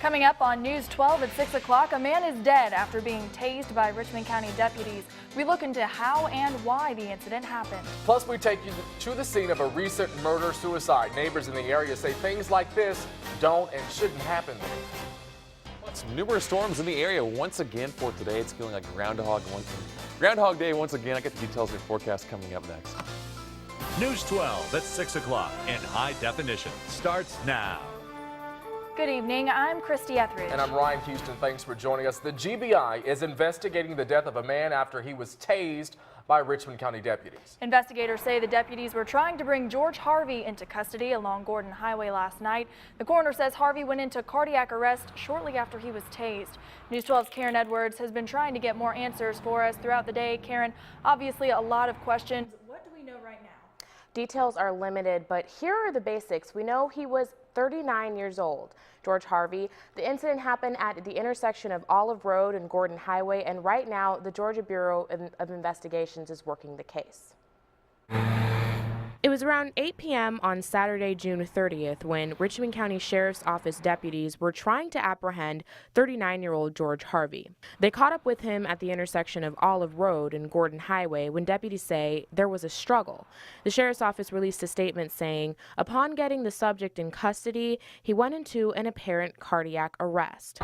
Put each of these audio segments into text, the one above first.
Coming up on News 12 at 6 o'clock, a man is dead after being tased by Richmond County deputies. We look into how and why the incident happened. Plus, we take you to the scene of a recent murder-suicide. Neighbors in the area say things like this don't and shouldn't happen there. Some numerous storms in the area once again for today. It's feeling like Groundhog Day once again. I get the details of your forecast coming up next. News 12 at 6 o'clock in high definition starts now. Good evening, I'm Christy Etheridge. And I'm Ryan Houston. Thanks for joining us. The GBI is investigating the death of a man after he was tased by Richmond County deputies. Investigators say the deputies were trying to bring George Harvey into custody along Gordon Highway last night. The coroner says Harvey went into cardiac arrest shortly after he was tased. News 12's Karen Edwards has been trying to get more answers for us throughout the day. Karen, obviously a lot of questions. What do we know right now? Details are limited, but here are the basics. We know he was 39 years old. George Harvey. The incident happened at the intersection of Olive Road and Gordon Highway, and right now the Georgia Bureau of Investigations is working the case. It was around 8 p.m. on Saturday, June 30th, when Richmond County Sheriff's Office deputies were trying to apprehend 39-year-old George Harvey. They caught up with him at the intersection of Olive Road and Gordon Highway when deputies say there was a struggle. The Sheriff's Office released a statement saying, upon getting the subject in custody, he went into an apparent cardiac arrest.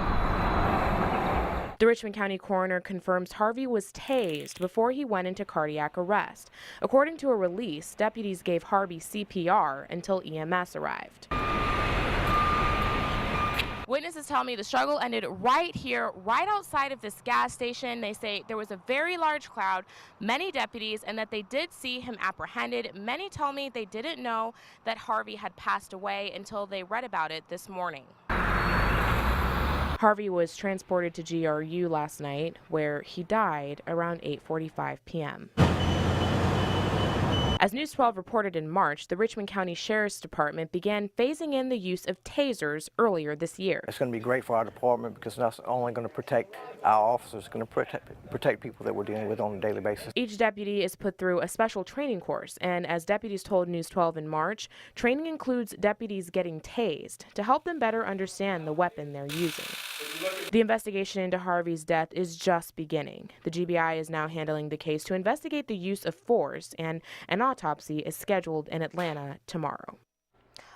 The Richmond County coroner confirms Harvey was tased before he went into cardiac arrest. According to a release, deputies gave Harvey CPR until EMS arrived. Witnesses tell me the struggle ended right here, right outside of this gas station. They say there was a very large crowd, many deputies, and that they did see him apprehended. Many tell me they didn't know that Harvey had passed away until they read about it this morning. Harvey was transported to GRU last night, where he died around 8:45 p.m. As News 12 reported in March, the Richmond County Sheriff's Department began phasing in the use of tasers earlier this year. It's going to be great for our department because it's not only going to protect our officers, it's going to protect people that we're dealing with on a daily basis. Each deputy is put through a special training course, and as deputies told News 12 in March, training includes deputies getting tased to help them better understand the weapon they're using. The investigation into Harvey's death is just beginning. The GBI is now handling the case to investigate the use of force, and an autopsy is scheduled in Atlanta tomorrow.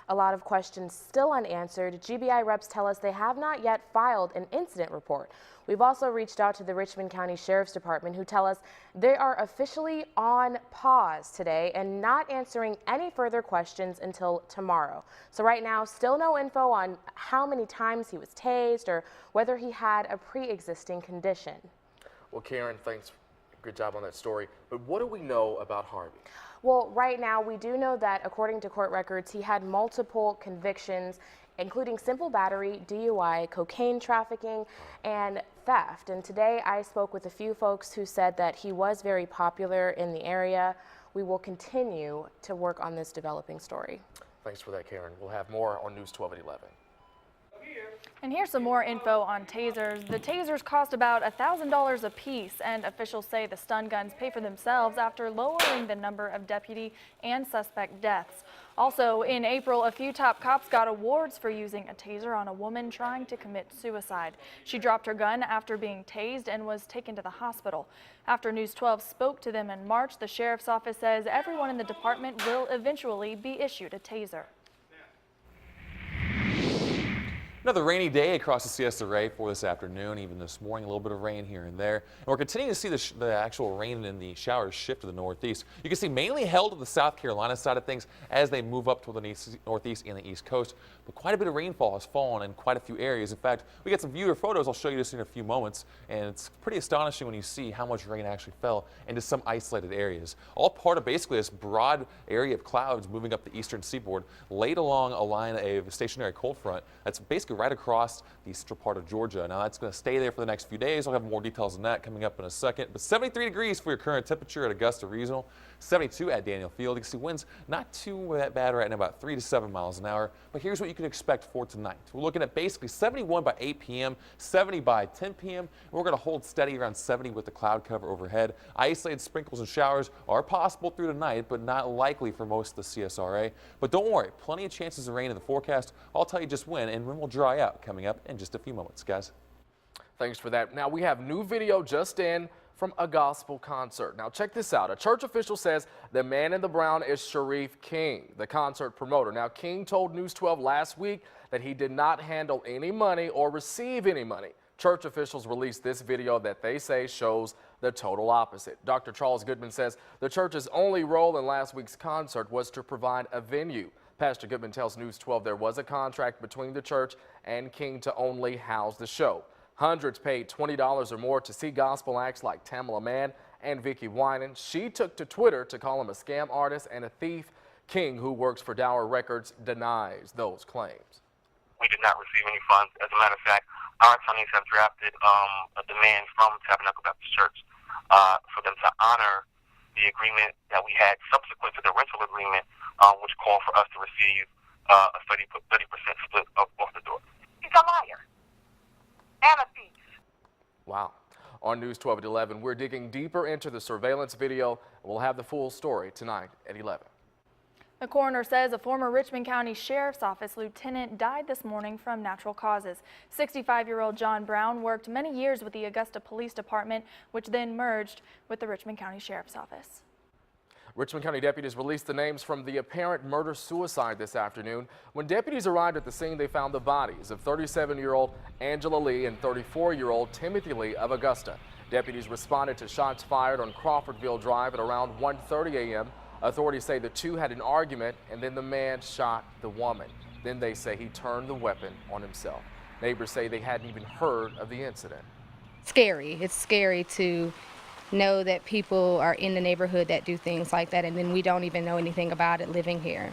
A lot of questions still unanswered. GBI reps tell us they have not yet filed an incident report. We've also reached out to the Richmond County Sheriff's Department, who tell us they are officially on pause today and not answering any further questions until tomorrow. So right now, still no info on how many times he was tased or whether he had a pre-existing condition. Well, Karen, thanks. Good job on that story. But what do we know about Harvey? Well, right now we do know that according to court records, he had multiple convictions, including simple battery, DUI, cocaine trafficking, and theft. And today I spoke with a few folks who said that he was very popular in the area. We will continue to work on this developing story. Thanks for that, Karen. We'll have more on News 12 at 11. And here's some more info on tasers. The tasers cost about $1,000 a piece, and officials say the stun guns pay for themselves after lowering the number of deputy and suspect deaths. Also, in April, a few top cops got awards for using a taser on a woman trying to commit suicide. She dropped her gun after being tased and was taken to the hospital. After News 12 spoke to them in March, the sheriff's office says everyone in the department will eventually be issued a taser. Another rainy day across the Siesta Ray for this afternoon, even this morning, a little bit of rain here and there. And we're continuing to see the actual rain and the showers shift to the northeast. You can see mainly held to the South Carolina side of things as they move up toward the northeast and the east coast. But quite a bit of rainfall has fallen in quite a few areas. In fact, we got some viewer photos I'll show you just in a few moments. And it's pretty astonishing when you see how much rain actually fell into some isolated areas. All part of basically this broad area of clouds moving up the eastern seaboard, laid along a line of a stationary cold front that's basically right across the eastern part of Georgia. Now that's going to stay there for the next few days. I'll have more details on that coming up in a second. But 73 degrees for your current temperature at Augusta Regional, 72 at Daniel Field. You can see winds not too that bad right now, about 3 to 7 miles an hour. But here's what you can expect for tonight. We're looking at basically 71 by 8 p.m., 70 by 10 p.m. And we're going to hold steady around 70 with the cloud cover overhead. Isolated sprinkles and showers are possible through the night, but not likely for most of the CSRA. But don't worry, plenty of chances of rain in the forecast. I'll tell you just when and when we'll drop. dry out coming up in just a few moments, guys. Thanks for that. Now we have new video just in from a gospel concert. Now check this out. A church official says the man in the brown is Sharif King, the concert promoter. Now King told News 12 last week that he did not handle any money or receive any money. Church officials released this video that they say shows the total opposite. Dr. Charles Goodman says the church's only role in last week's concert was to provide a venue. Pastor Goodman tells News 12 there was a contract between the church and King to only house the show. Hundreds paid $20 or more to see gospel acts like Tamala Mann and Vicki Winan. She took to Twitter to call him a scam artist and a thief. King, who works for Dower Records, denies those claims. We did not receive any funds. As a matter of fact, our attorneys have drafted a demand from Tabernacle Baptist Church for them to honor the agreement that we had subsequent to the rental agreement, which called for us to receive a 30% split off the door. He's a liar and a thief. Wow. On News 12 at 11, we're digging deeper into the surveillance video. We'll have the full story tonight at 11. The coroner says a former Richmond County Sheriff's Office lieutenant died this morning from natural causes. 65-year-old John Brown worked many years with the Augusta Police Department, which then merged with the Richmond County Sheriff's Office. Richmond County deputies released the names from the apparent murder-suicide this afternoon. When deputies arrived at the scene, they found the bodies of 37-year-old Angela Lee and 34-year-old Timothy Lee of Augusta. Deputies responded to shots fired on Crawfordville Drive at around 1:30 a.m. Authorities say the two had an argument and then the man shot the woman. Then they say he turned the weapon on himself. Neighbors say they hadn't even heard of the incident. Scary. It's scary to know that people are in the neighborhood that do things like that, and then we don't even know anything about it living here.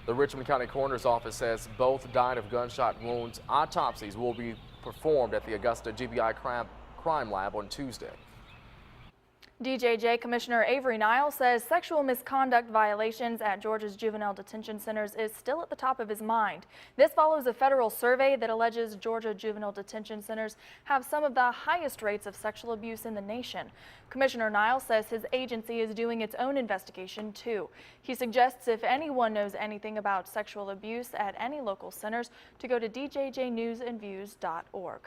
The Richmond County Coroner's Office says both died of gunshot wounds. Autopsies will be performed at the Augusta GBI Crime Lab on Tuesday. DJJ Commissioner Avery Niles says sexual misconduct violations at Georgia's juvenile detention centers is still at the top of his mind. This follows a federal survey that alleges Georgia juvenile detention centers have some of the highest rates of sexual abuse in the nation. Commissioner Niles says his agency is doing its own investigation too. He suggests if anyone knows anything about sexual abuse at any local centers to go to djjnewsandviews.org.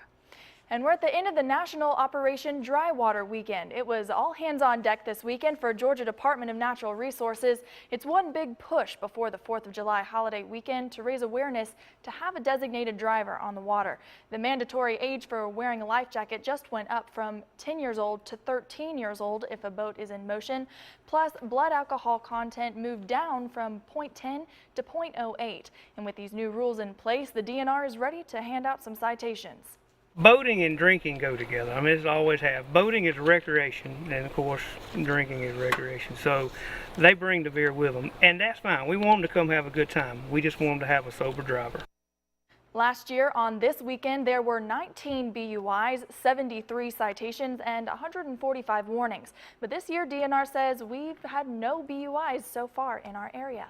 And we're at the end of the National Operation Dry Water Weekend. It was all hands on deck this weekend for Georgia Department of Natural Resources. It's one big push before the 4th of July holiday weekend to raise awareness to have a designated driver on the water. The mandatory age for wearing a life jacket just went up from 10 years old to 13 years old if a boat is in motion. Plus, blood alcohol content moved down from 0.10 to 0.08. And with these new rules in place, the DNR is ready to hand out some citations. Boating and drinking go together. I mean, it's always have. Boating is recreation, and of course, drinking is recreation. So they bring the beer with them, and that's fine. We want them to come have a good time. We just want them to have a sober driver. Last year on this weekend, there were 19 BUIs, 73 citations, and 145 warnings. But this year, DNR says we've had no BUIs so far in our area.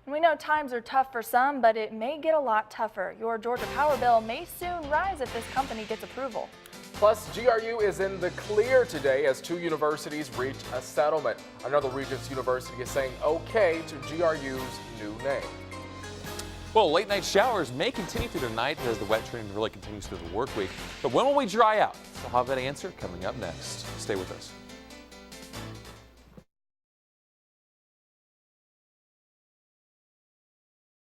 And we know times are tough for some, but it may get a lot tougher. Your Georgia power bill may soon rise if this company gets approval. Plus, GRU is in the clear today as two universities reach a settlement. Another Regents University is saying okay to GRU's new name. Well, late night showers may continue through tonight as the wet trend really continues through the work week. But when will we dry out? We'll have that answer coming up next. Stay with us.